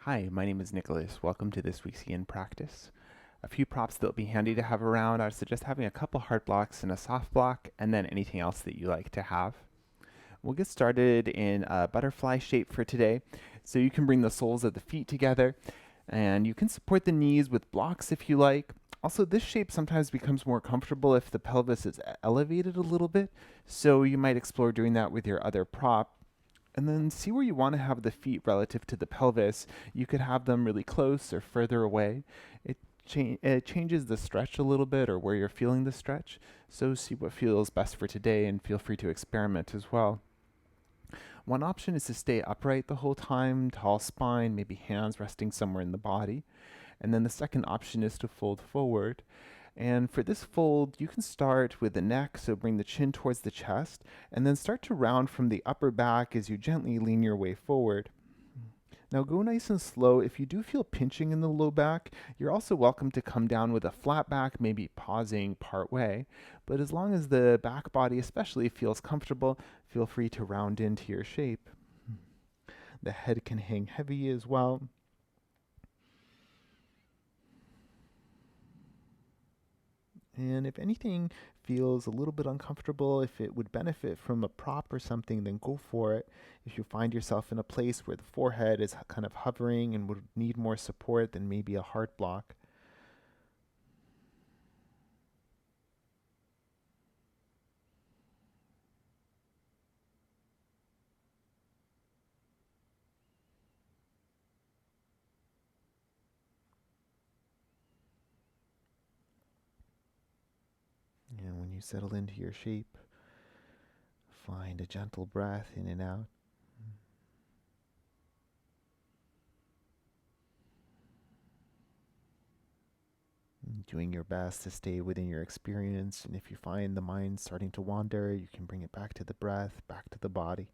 Hi, my name is Nicholas. Welcome to this week's Yin practice. A few props that will be handy to have around. I suggest having a couple hard blocks and a soft block, and then anything else that you like to have. We'll get started in a butterfly shape for today. So you can bring the soles of the feet together, and you can support the knees with blocks if you like. Also, this shape sometimes becomes more comfortable if the pelvis is elevated a little bit, so you might explore doing that with your other prop. And then see where you want to have the feet relative to the pelvis. You could have them really close or further away. It changes the stretch a little bit or where you're feeling the stretch. So see what feels best for today and feel free to experiment as well. One option is to stay upright the whole time, tall spine, maybe hands resting somewhere in the body. And then the second option is to fold forward. And for this fold, you can start with the neck, so bring the chin towards the chest, and then start to round from the upper back as you gently lean your way forward. Now go nice and slow. If you do feel pinching in the low back, you're also welcome to come down with a flat back, maybe pausing part way. But as long as the back body especially feels comfortable, feel free to round into your shape. The head can hang heavy as well. And if anything feels a little bit uncomfortable, if it would benefit from a prop or something, then go for it. If you find yourself in a place where the forehead is kind of hovering and would need more support, then maybe a heart block. And when you settle into your shape, find a gentle breath in and out. Doing your best to stay within your experience. And if you find the mind starting to wander, you can bring it back to the breath, back to the body.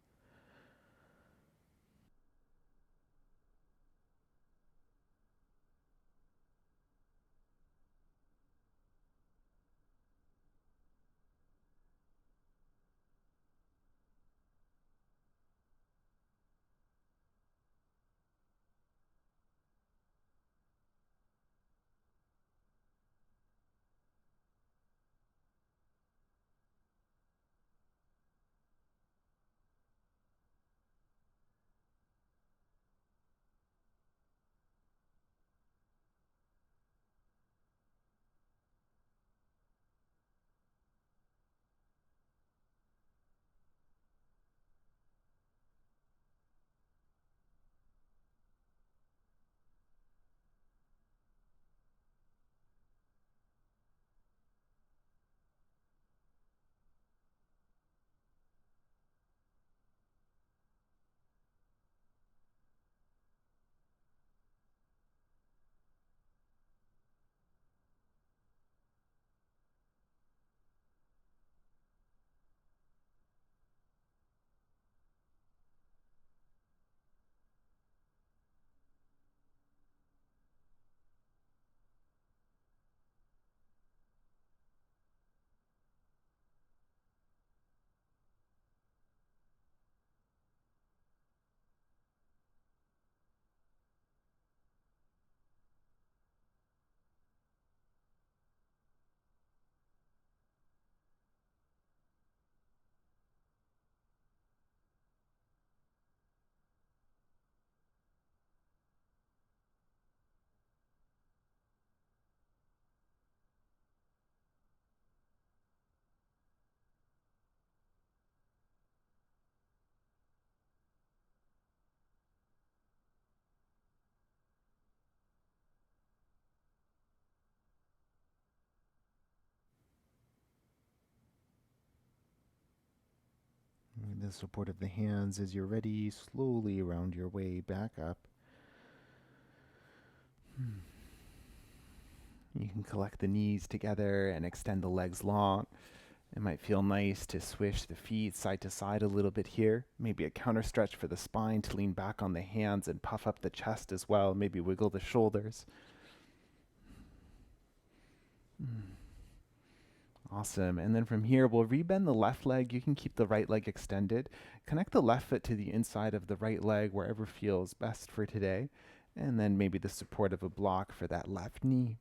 With the support of the hands, as you're ready, slowly round your way back up. You can collect the knees together and extend the legs long. It might feel nice to swish the feet side to side a little bit here. Maybe a counter stretch for the spine to lean back on the hands and puff up the chest as well. Maybe wiggle the shoulders. Awesome. And then from here, we'll rebend the left leg. You can keep the right leg extended. Connect the left foot to the inside of the right leg, wherever feels best for today. And then maybe the support of a block for that left knee.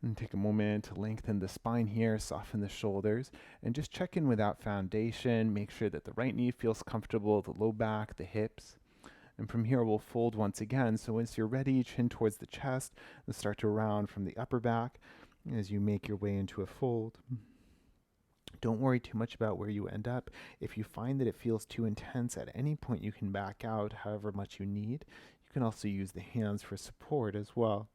And take a moment to lengthen the spine here, soften the shoulders, and just check in without foundation. Make sure that the right knee feels comfortable, the low back, the hips. And from here, we'll fold once again. So once you're ready, chin towards the chest, and start to round from the upper back as you make your way into a fold. Don't worry too much about where you end up. If you find that it feels too intense, at any point you can back out however much you need. You can also use the hands for support as well.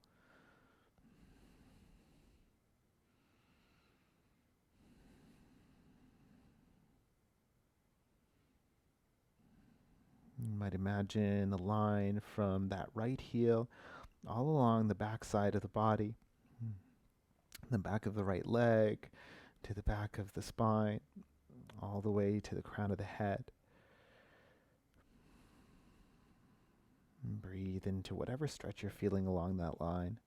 You might imagine a line from that right heel all along the back side of the body, the back of the right leg, to the back of the spine, all the way to the crown of the head. And breathe into whatever stretch you're feeling along that line.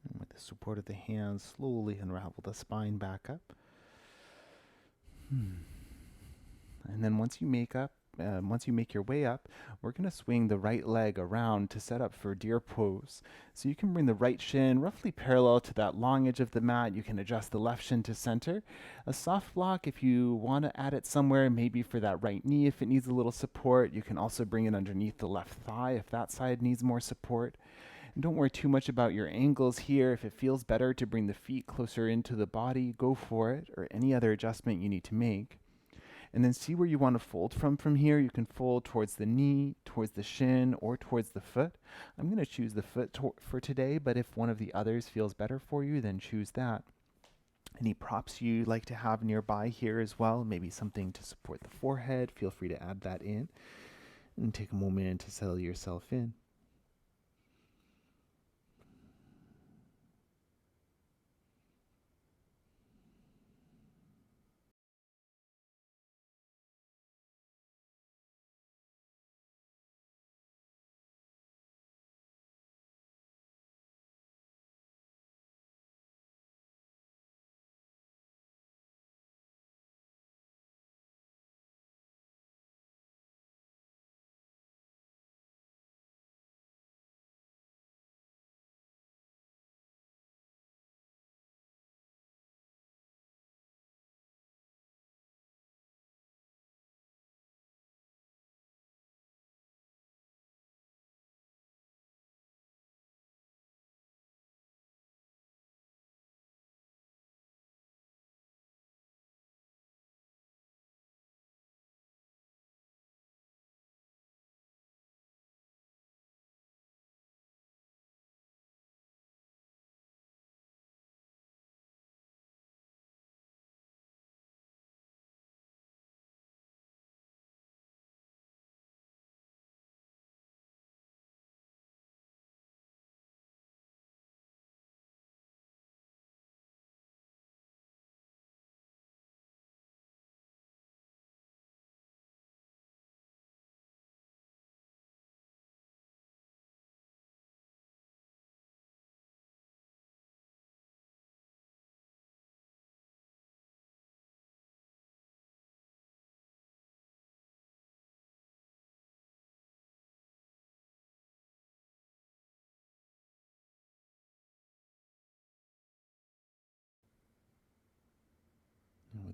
And with the support of the hands, slowly unravel the spine back up. And then once you make your way up, we're going to swing the right leg around to set up for deer pose. So you can bring the right shin roughly parallel to that long edge of the mat. You can adjust the left shin to center. A soft block if you want to add it somewhere, maybe for that right knee if it needs a little support. You can also bring it underneath the left thigh if that side needs more support. And don't worry too much about your angles here. If it feels better to bring the feet closer into the body, go for it, or any other adjustment you need to make. And then see where you want to fold from here. You can fold towards the knee, towards the shin, or towards the foot. I'm going to choose the foot for today, but if one of the others feels better for you, then choose that. Any props you like to have nearby here as well, maybe something to support the forehead, feel free to add that in. And take a moment to settle yourself in.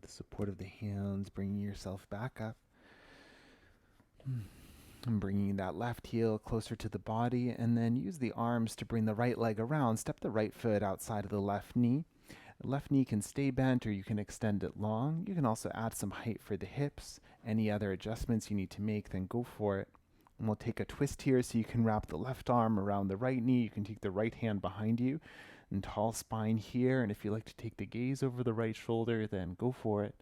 With the support of the hands, bringing yourself back up. And bringing that left heel closer to the body, and then use the arms to bring the right leg around. Step the right foot outside of the left knee. The left knee can stay bent or you can extend it long. You can also add some height for the hips. Any other adjustments you need to make, then go for it. And we'll take a twist here so you can wrap the left arm around the right knee. You can take the right hand behind you and tall spine here. And if you like to take the gaze over the right shoulder, then go for it.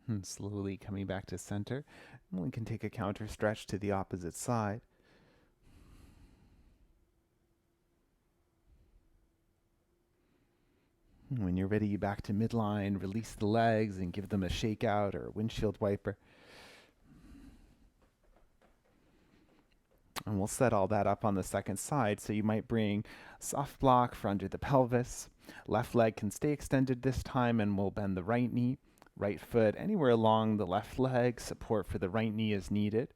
And slowly coming back to center. And we can take a counter stretch to the opposite side. When you're ready, back to midline, release the legs and give them a shake out or a windshield wiper. And we'll set all that up on the second side. So you might bring soft block for under the pelvis. Left leg can stay extended this time, and we'll bend the right knee. Right foot anywhere along the left leg. Support for the right knee is needed.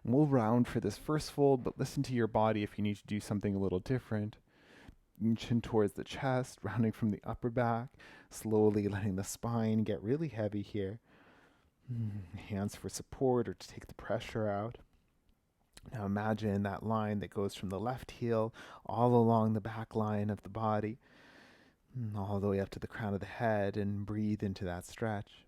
And we'll round for this first fold, but listen to your body if you need to do something a little different. Chin towards the chest, rounding from the upper back, slowly letting the spine get really heavy here. Hands for support or to take the pressure out. Now imagine that line that goes from the left heel all along the back line of the body, all the way up to the crown of the head, and breathe into that stretch.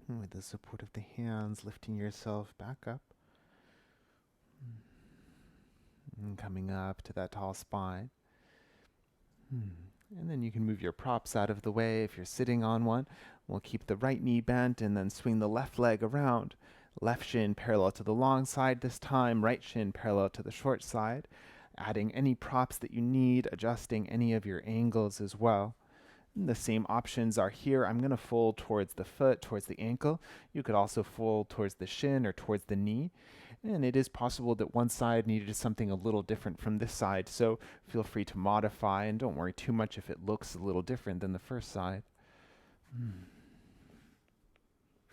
And with the support of the hands, lifting yourself back up. And coming up to that tall spine. And then you can move your props out of the way if you're sitting on one. We'll keep the right knee bent and then swing the left leg around. Left shin parallel to the long side this time, right shin parallel to the short side. Adding any props that you need, adjusting any of your angles as well. And the same options are here. I'm going to fold towards the foot, towards the ankle. You could also fold towards the shin or towards the knee. And it is possible that one side needed something a little different from this side, so feel free to modify, and don't worry too much if it looks a little different than the first side.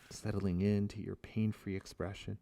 settling into your pain-free expression.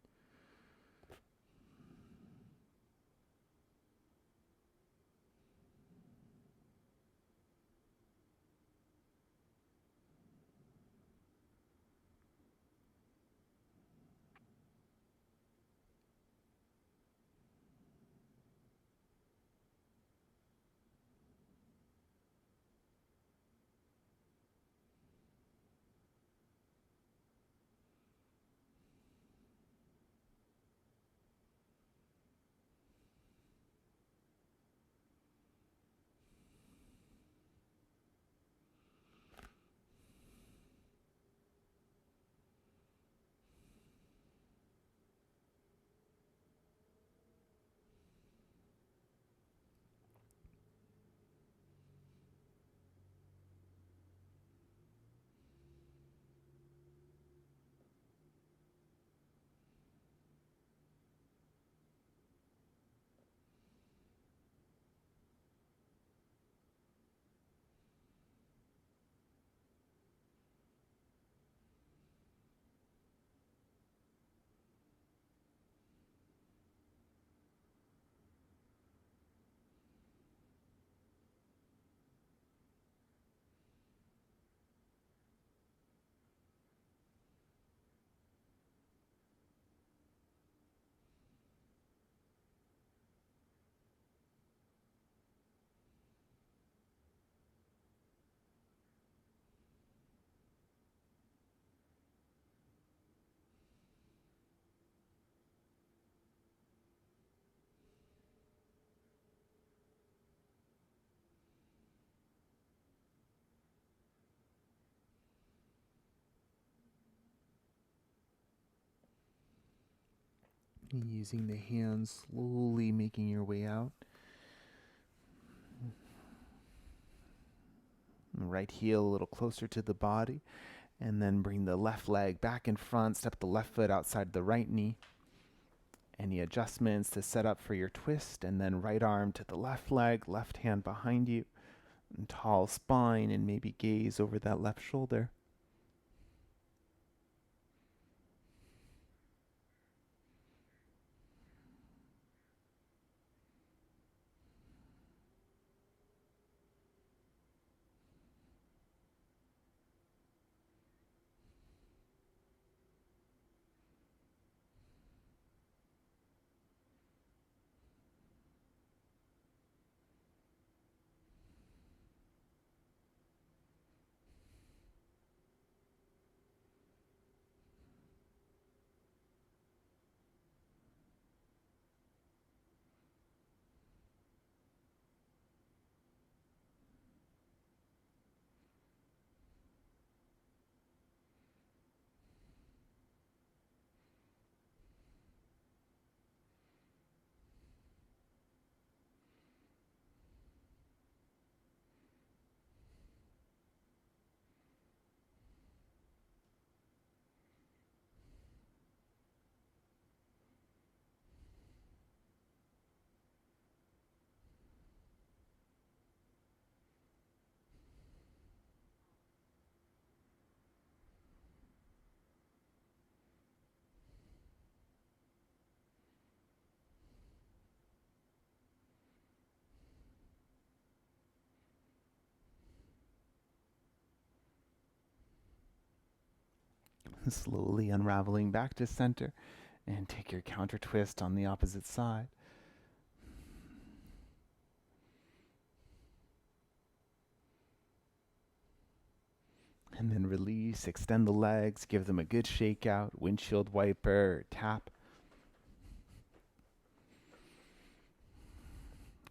Using the hands, slowly making your way out. Right heel a little closer to the body, and then bring the left leg back in front, step the left foot outside the right knee. Any adjustments to set up for your twist, and then right arm to the left leg, left hand behind you, and tall spine, and maybe gaze over that left shoulder. Slowly unraveling back to center, and take your counter twist on the opposite side. And then release, extend the legs, give them a good shake out, windshield wiper, tap.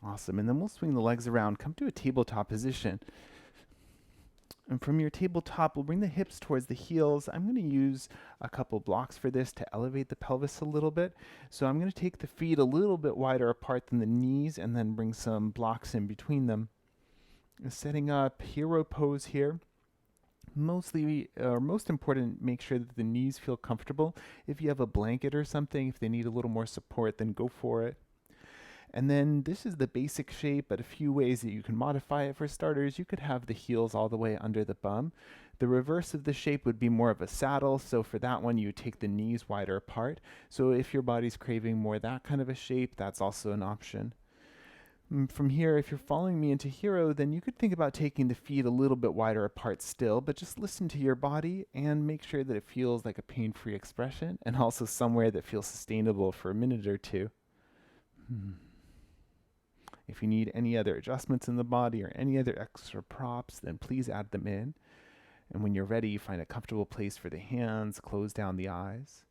Awesome. And then we'll swing the legs around, come to a tabletop position. And from your tabletop, we'll bring the hips towards the heels. I'm going to use a couple blocks for this to elevate the pelvis a little bit. So I'm going to take the feet a little bit wider apart than the knees and then bring some blocks in between them. Setting up hero pose here. Most important, make sure that the knees feel comfortable. If you have a blanket or something, if they need a little more support, then go for it. And then this is the basic shape, but a few ways that you can modify it. For starters, you could have the heels all the way under the bum. The reverse of the shape would be more of a saddle, so for that one you take the knees wider apart. So if your body's craving more that kind of a shape, that's also an option. From here, if you're following me into hero, then you could think about taking the feet a little bit wider apart still, but just listen to your body and make sure that it feels like a pain-free expression and also somewhere that feels sustainable for a minute or two. If you need any other adjustments in the body or any other extra props, then please add them in. And when you're ready, find a comfortable place for the hands, close down the eyes.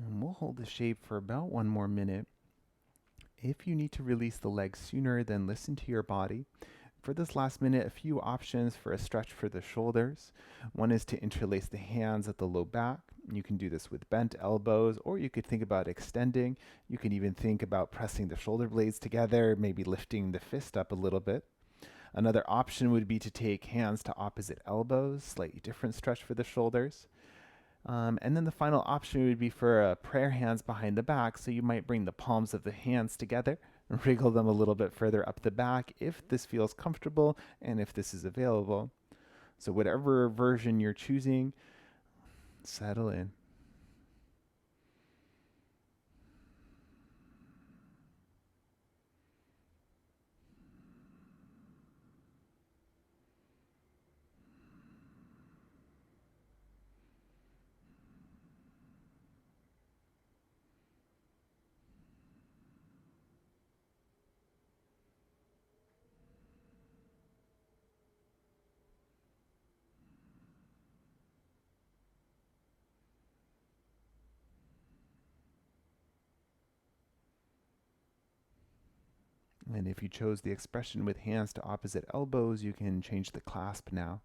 And we'll hold the shape for about 1 more minute. If you need to release the legs sooner, then listen to your body. For this last minute, a few options for a stretch for the shoulders. One is to interlace the hands at the low back. You can do this with bent elbows, or you could think about extending. You can even think about pressing the shoulder blades together, maybe lifting the fist up a little bit. Another option would be to take hands to opposite elbows, slightly different stretch for the shoulders. And then the final option would be for prayer hands behind the back. So you might bring the palms of the hands together and wriggle them a little bit further up the back if this feels comfortable and if this is available. So whatever version you're choosing, settle in. And if you chose the expression with hands to opposite elbows, you can change the clasp now.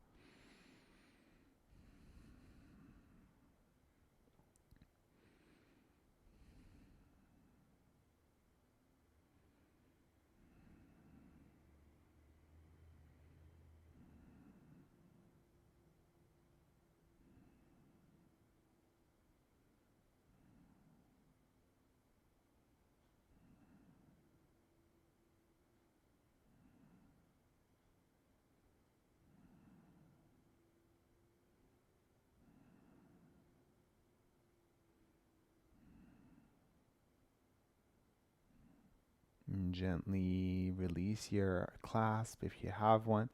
And gently release your clasp if you have one.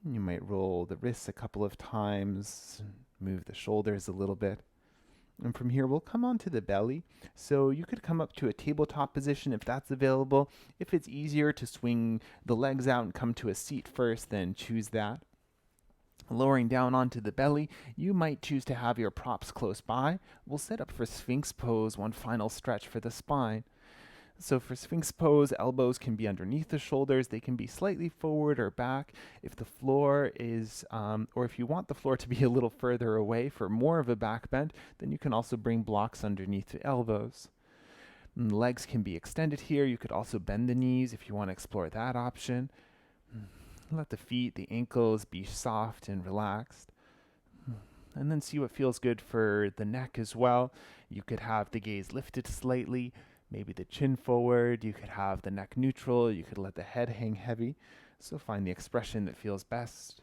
You might roll the wrists a couple of times, move the shoulders a little bit. And from here, we'll come onto the belly. So you could come up to a tabletop position if that's available. If it's easier to swing the legs out and come to a seat first, then choose that. Lowering down onto the belly, you might choose to have your props close by. We'll set up for Sphinx pose, one final stretch for the spine. So for Sphinx pose, elbows can be underneath the shoulders. They can be slightly forward or back. If the floor is, or if you want the floor to be a little further away for more of a back bend, then you can also bring blocks underneath the elbows. And the legs can be extended here. You could also bend the knees if you want to explore that option. Let the feet, the ankles be soft and relaxed. And then see what feels good for the neck as well. You could have the gaze lifted slightly, Maybe the chin forward, you could have the neck neutral, you could let the head hang heavy. So find the expression that feels best.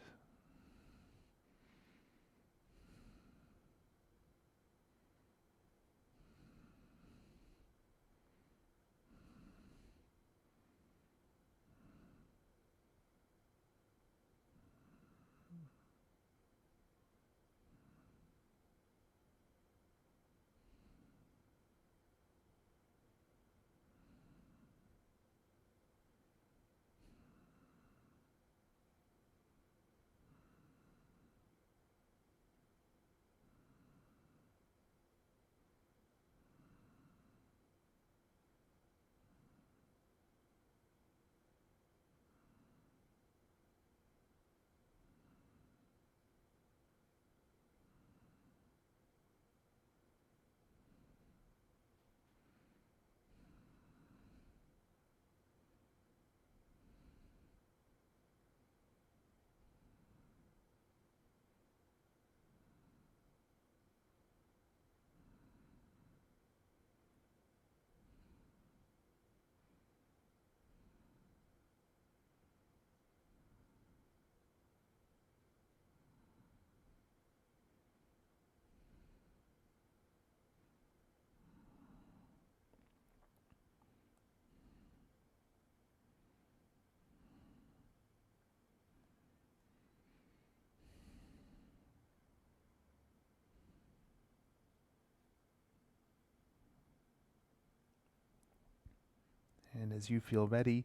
And as you feel ready,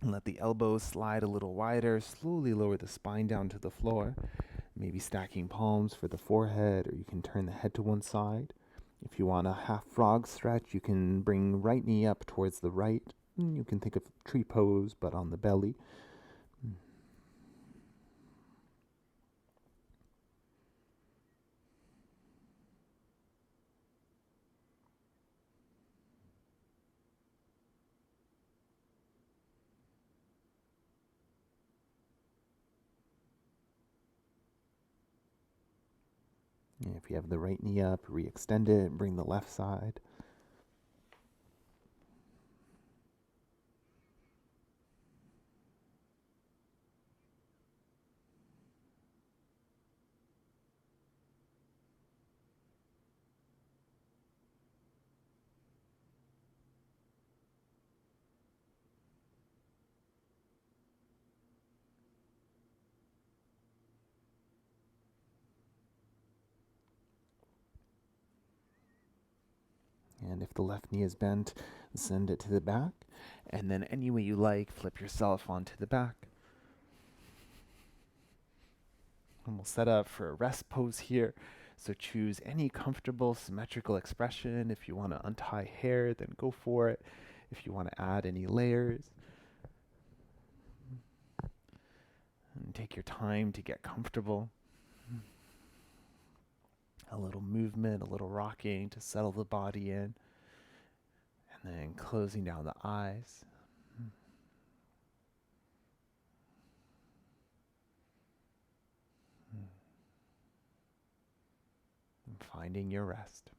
let the elbows slide a little wider. Slowly lower the spine down to the floor. Maybe stacking palms for the forehead, or you can turn the head to one side. If you want a half frog stretch, you can bring right knee up towards the right. You can think of tree pose, but on the belly. And if you have the right knee up, re-extend it and bring the left side. And if the left knee is bent, send it to the back. And then any way you like, flip yourself onto the back. And we'll set up for a rest pose here. So choose any comfortable symmetrical expression. If you want to untie hair, then go for it. If you want to add any layers, and take your time to get comfortable. A little movement, a little rocking to settle the body in. And then closing down the eyes. And finding your rest.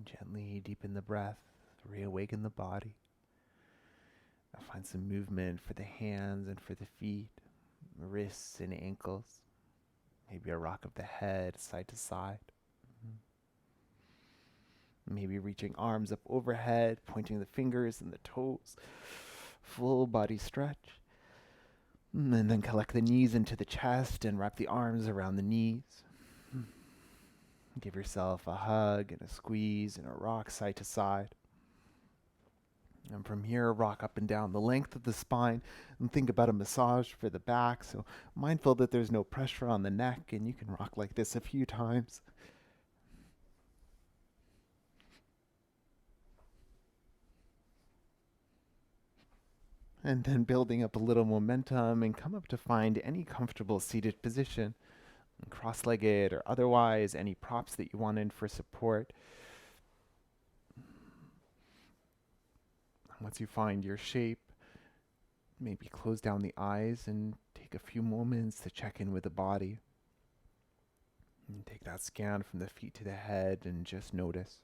Gently deepen the breath, reawaken the body. Now find some movement for the hands and for the feet, wrists and ankles. Maybe a rock of the head side to side. Maybe reaching arms up overhead, pointing the fingers and the toes. Full body stretch. And then collect the knees into the chest and wrap the arms around the knees. Give yourself a hug and a squeeze and a rock side to side. And from here, rock up and down the length of the spine and think about a massage for the back. So mindful that there's no pressure on the neck, and you can rock like this a few times. And then building up a little momentum and come up to find any comfortable seated position, cross-legged or otherwise, any props that you want in for support. Once you find your shape, maybe close down the eyes and take a few moments to check in with the body. And take that scan from the feet to the head and just notice.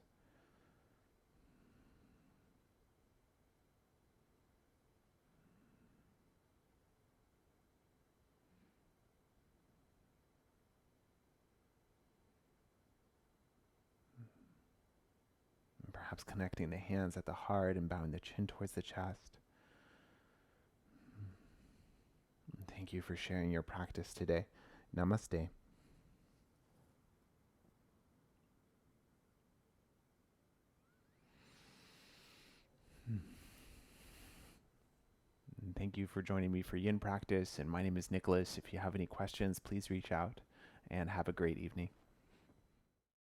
And perhaps connecting the hands at the heart and bowing the chin towards the chest. And thank you for sharing your practice today. Namaste. And thank you for joining me for Yin practice. And my name is Nicholas. If you have any questions, please reach out and have a great evening.